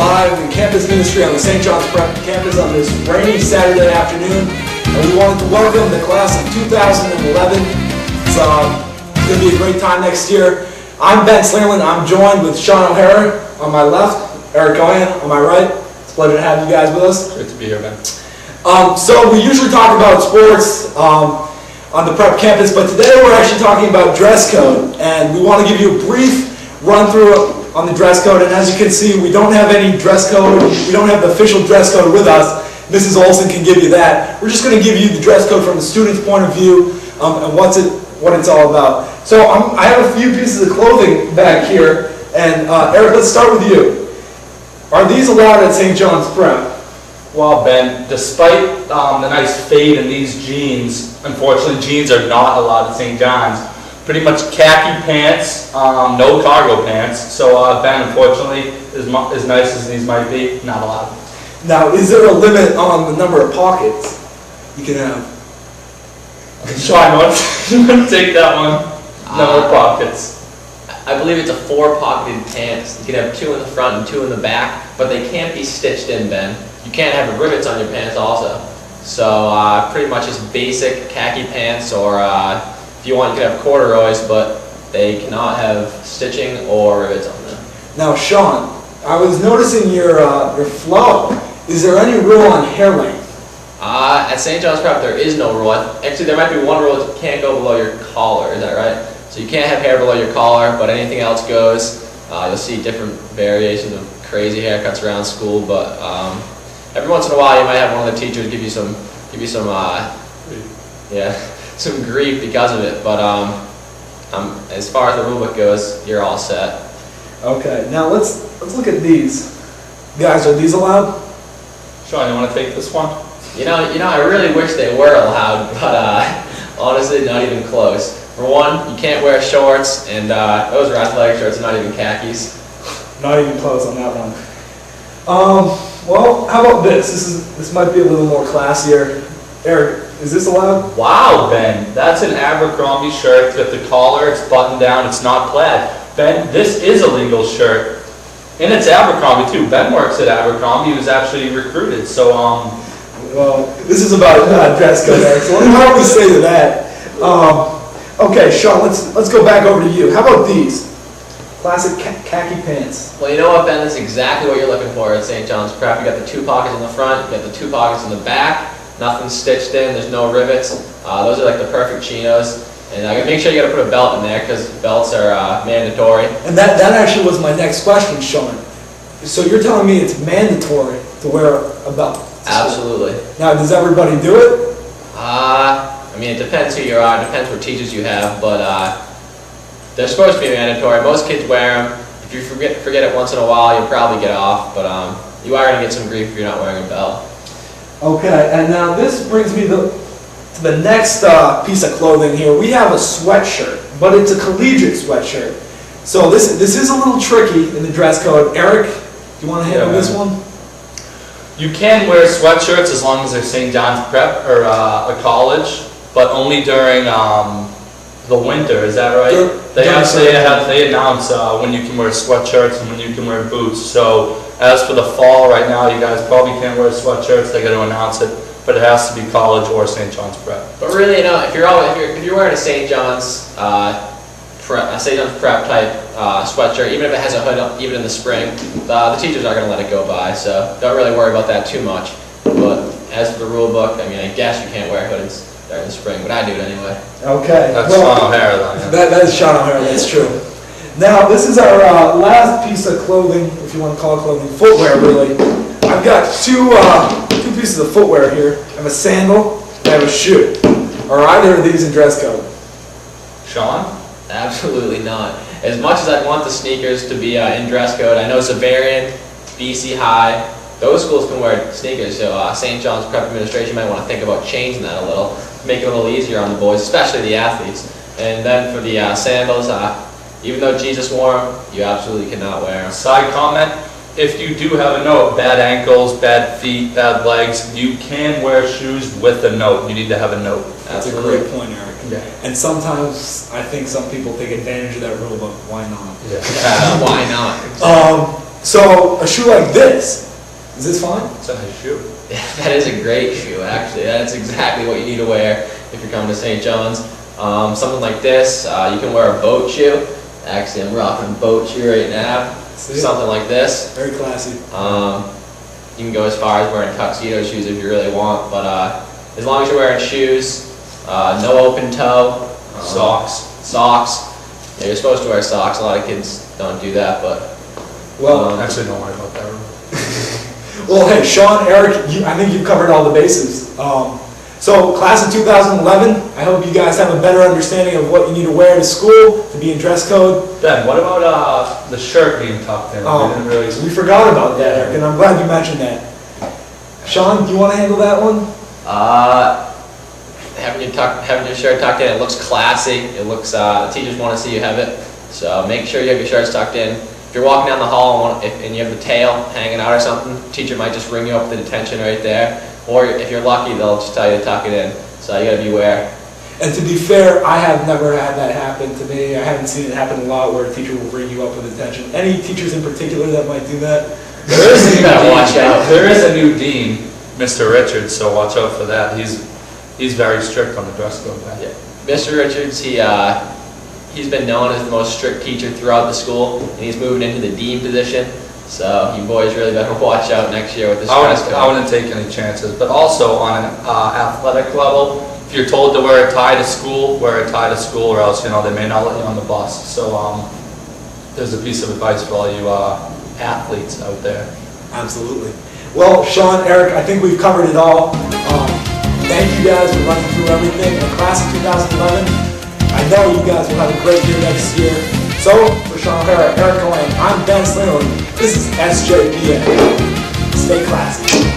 live in campus ministry on the St. John's Prep campus on this rainy Saturday afternoon. And we wanted to welcome the class of 2011. It's going to be a great time next year. I'm Ben Slanlin. I'm joined with Sean O'Hara on my left, Eric Goyan on my right. It's a pleasure to have you guys with us. Great to be here, Ben. So we usually talk about sports on the prep campus, but today we're actually talking about dress code, and we want to give you a brief run-through on the dress code. And as you can see, we don't have any dress code. We don't have the official dress code with us. Mrs. Olsen can give you that. We're just going to give you the dress code from the student's point of view and what it's all about. So I have a few pieces of clothing back here, and Eric, let's start with you. Are these allowed at St. John's Prep? Well, Ben, despite the nice fade in these jeans, unfortunately jeans are not allowed at St. John's. Pretty much khaki pants, no cargo pants. So Ben, unfortunately, as nice as these might be, not allowed. Now, is there a limit on the number of pockets you can have? Sean, you want to take that one? Number of pockets. I believe it's a 4-pocketed pants. You can have 2 in the front and 2 in the back, but they can't be stitched in, Ben. You can't have rivets on your pants also. So pretty much just basic khaki pants, or if you want, you can have corduroys, but they cannot have stitching or rivets on them. Now, Sean, I was noticing your flow. Is there any rule on hair length? At St. John's Prep, there is no rule. Actually, there might be one rule: you can't go below your collar. Is that right? So you can't have hair below your collar, but anything else goes. You'll see different variations of crazy haircuts around school, but every once in a while, you might have one of the teachers give you some some grief because of it. But as far as the rule book goes, you're all set. Okay. Now let's look at these. Guys, are these allowed? Sean, you want to take this one? You know, I really wish they were allowed, but honestly, not even close. For one, you can't wear shorts, and those are athletic shorts, not even khakis. Not even close on that one. Well, how about this? This might be a little more classier. Eric, is this allowed? Wow, Ben, that's an Abercrombie shirt. It's got the collar, it's buttoned down, it's not plaid. Ben, this is a legal shirt. And it's Abercrombie too. Ben works at Abercrombie. He was actually recruited. So well, this is about dress code, Eric. So how do we say to that? Okay, Sean, let's go back over to you. How about these? Classic khaki pants. Well, you know what, Ben? That's exactly what you're looking for at St. John's Prep. You got the 2 pockets in the front, you got the 2 pockets in the back, nothing stitched in, there's no rivets. Those are like the perfect chinos. And make sure you got to put a belt in there, because belts are mandatory. And that actually was my next question, Sean. So you're telling me it's mandatory to wear a belt? Absolutely. Now, does everybody do it? I mean, it depends who you are, it depends what teachers you have, but they're supposed to be mandatory. Most kids wear them. If you forget it once in a while, you'll probably get off, but you are going to get some grief if you're not wearing a belt. Okay, and now this brings me to the next piece of clothing here. We have a sweatshirt, but it's a collegiate sweatshirt. So this is a little tricky in the dress code. Eric, do you want to handle this one? You can wear sweatshirts as long as they're St. John's Prep or a college, but only during the winter. Is that right? They announce when you can wear sweatshirts and when you can wear boots. So as for the fall, right now, you guys probably can't wear sweatshirts. They got to announce it, but it has to be college or St. John's Prep. But really, you know, if you're wearing a St. John's Prep type sweatshirt, even if it has a hood, even in the spring, the teachers aren't going to let it go by. So don't really worry about that too much. But as for the rule book, I mean, I guess you can't wear hoods during the spring, but I do it anyway. Okay. That's Sean O'Hara, though. That is Sean O'Hara. That's true. Now, this is our last piece of clothing, if you want to call it clothing, footwear, really. I've got two pieces of footwear here. I have a sandal and I have a shoe. Are either of these in dress code? Sean? Absolutely not. As much as I'd want the sneakers to be in dress code, I know Zavarian, BC High, those schools can wear sneakers, so St. John's Prep administration might want to think about changing that a little, make it a little easier on the boys, especially the athletes. And then for the sandals, even though Jesus wore them, you absolutely cannot wear them. Side comment, if you do have a note, bad ankles, bad feet, bad legs, you can wear shoes with a note. You need to have a note. That's a great point, Eric. Yeah. And sometimes I think some people take advantage of that rule, but why not? Yeah. Why not? So a shoe like this, is this fine? It's a nice shoe. Yeah, that is a great shoe, actually. That's exactly what you need to wear if you're coming to St. John's. Something like this, you can wear a boat shoe. Actually, I'm rocking a boat shoe right now. Something like this. Very classy. You can go as far as wearing tuxedo shoes if you really want, but as long as you're wearing shoes, no open toe, socks. Yeah, you're supposed to wear socks. A lot of kids don't do that, but well, actually, don't worry about that. Well, hey, Sean, Eric, I think you've covered all the bases. So, class of 2011, I hope you guys have a better understanding of what you need to wear to school to be in dress code. Ben, what about the shirt being tucked in? We forgot about that, Eric, and I'm glad you mentioned that. Sean, do you want to handle that one? Having your shirt tucked in, it looks classy. It looks, the teachers want to see you have it. So make sure you have your shirts tucked in. If you're walking down the hall and you have the tail hanging out or something, the teacher might just ring you up to detention right there. Or if you're lucky, they'll just tell you to tuck it in. So you gotta beware. And to be fair, I have never had that happen to me. I haven't seen it happen a lot where a teacher will bring you up with detention. Any teachers in particular that might do that? You gotta watch out. There is a new dean, Mr. Richards, so watch out for that. He's very strict on the dress code. Yeah. Mr. Richards, he's been known as the most strict teacher throughout the school, and he's moving into the dean position. So you boys really better watch out next year with this dress code. I wouldn't take any chances. But also on an athletic level, if you're told to wear a tie to school, wear a tie to school, or else they may not let you on the bus. So there's a piece of advice for all you athletes out there. Absolutely. Well, Sean, Eric, I think we've covered it all. Thank you guys for running through everything. The class of 2011, I know you guys will have a great year next year. So, for Sean O'Hara, Eric Cohen, I'm Ben Slingley. This is SJPN. Stay classy.